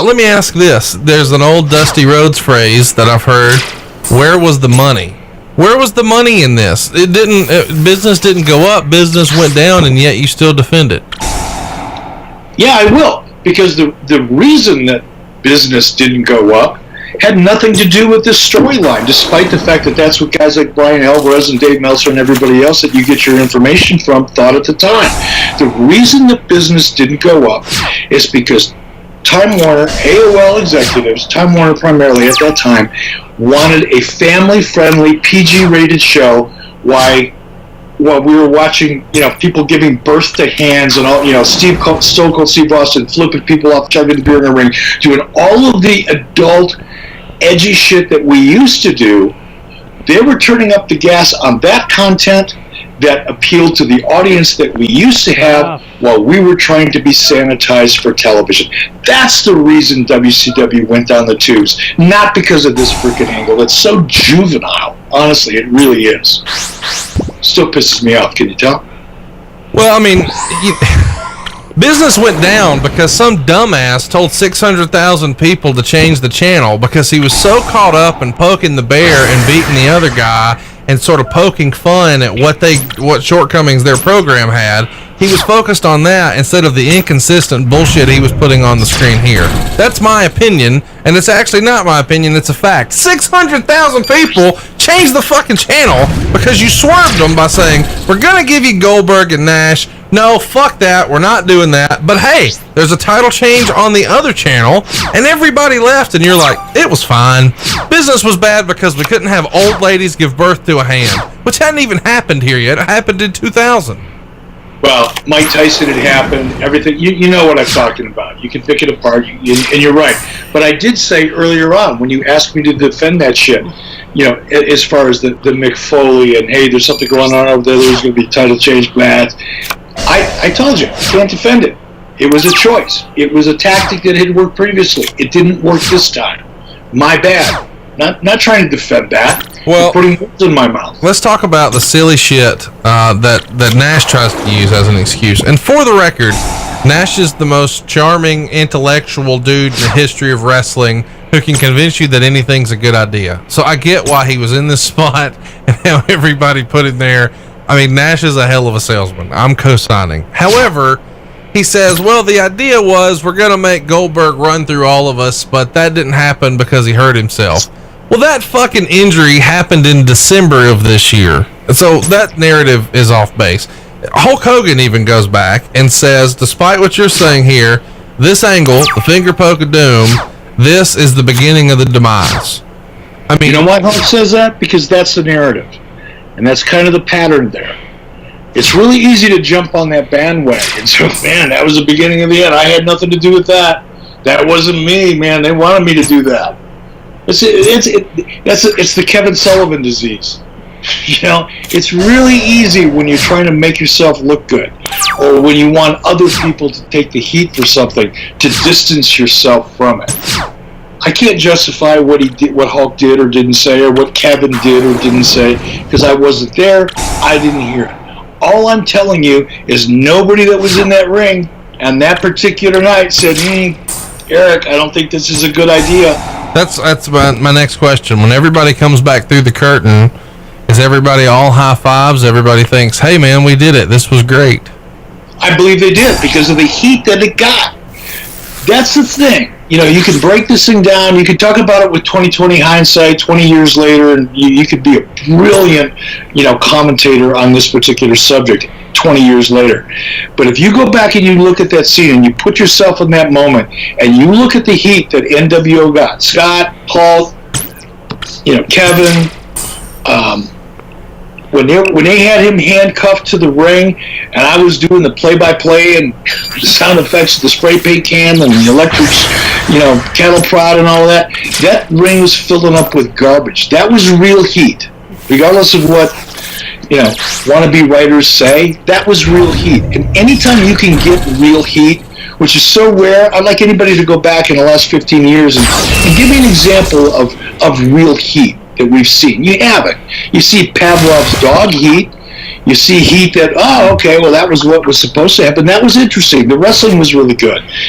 let me ask this. There's an old Dusty Rhodes phrase that I've heard. Where was the money? Where was the money in this? Business didn't go up, business went down, and yet you still defend it. Yeah, I will. Because the reason that business didn't go up had nothing to do with this storyline, despite the fact that that's what guys like Brian Alvarez and Dave Meltzer and everybody else that you get your information from thought at the time. The reason that business didn't go up is because Time Warner, AOL executives, Time Warner primarily at that time, wanted a family-friendly, PG-rated show. While we were watching, people giving birth to hands and all, Stone Cold Steve Austin flipping people off, chugging the beer in the ring, doing all of the adult, edgy shit that we used to do. They were turning up the gas on that content that appealed to the audience that we used to have while we were trying to be sanitized for television. That's the reason WCW went down the tubes, not because of this freaking angle. It's so juvenile. Honestly, it really is. Still pisses me off, can you tell? Well, I mean, business went down because some dumbass told 600,000 people to change the channel because he was so caught up in poking the bear and beating the other guy and sort of poking fun at what shortcomings their program had. He was focused on that instead of the inconsistent bullshit he was putting on the screen here. That's my opinion, and it's actually not my opinion, it's a fact. 600,000 people changed the fucking channel because you swerved them by saying, we're gonna give you Goldberg and Nash. No, fuck that, we're not doing that. But hey, there's a title change on the other channel, and everybody left, and you're like, it was fine. Business was bad because we couldn't have old ladies give birth to a hand, which hadn't even happened here yet. It happened in 2000. Well, Mike Tyson had happened, everything. You know what I'm talking about. You can pick it apart, and you're right. But I did say earlier on, when you asked me to defend that shit, as far as the Mick Foley and, hey, there's something going on over there, there's going to be title change, bad. I told you, can't defend it. It was a choice. It was a tactic that had worked previously. It didn't work this time. My bad. Not trying to defend that. Well, putting words in my mouth. Let's talk about the silly shit that Nash tries to use as an excuse. And for the record, Nash is the most charming, intellectual dude in the history of wrestling who can convince you that anything's a good idea. So I get why he was in this spot and how everybody put him there. I mean, Nash is a hell of a salesman. I'm co-signing. However, he says, well, the idea was we're going to make Goldberg run through all of us, but that didn't happen because he hurt himself. Well, that fucking injury happened in December of this year. So that narrative is off base. Hulk Hogan even goes back and says, despite what you're saying here, this angle, the finger poke of doom, this is the beginning of the demise. I mean, you know why Hulk says that? Because that's the narrative. And that's kind of the pattern there. It's really easy to jump on that bandwagon. So, man, that was the beginning of the end. I had nothing to do with that. That wasn't me, man. They wanted me to do that. It's the Kevin Sullivan disease. It's really easy when you're trying to make yourself look good, or when you want other people to take the heat for something, to distance yourself from it. I can't justify what he did, what Hulk did or didn't say, or what Kevin did or didn't say, because I wasn't there. I didn't hear it. All I'm telling you is nobody that was in that ring on that particular night said, Eric, I don't think this is a good idea. That's my next question. When everybody comes back through the curtain, is everybody all high fives? Everybody thinks, hey, man, we did it. This was great. I believe they did because of the heat that it got. That's the thing. You can break this thing down. You can talk about it with 20/20 hindsight, 20 years later, and you could be a brilliant, commentator on this particular subject 20 years later. But if you go back and you look at that scene and you put yourself in that moment and you look at the heat that NWO got, Scott, Paul, Kevin, when they had him handcuffed to the ring, and I was doing the play-by-play and the sound effects, the spray paint can and the electric, cattle prod and all that, that ring was filling up with garbage. That was real heat, regardless of what wannabe writers say. That was real heat. And anytime you can get real heat, which is so rare, I'd like anybody to go back in the last 15 years and give me an example of real heat that we've seen. You haven't. You see Pavlov's dog heat. You see heat that, that was what was supposed to happen. That was interesting. The wrestling was really good.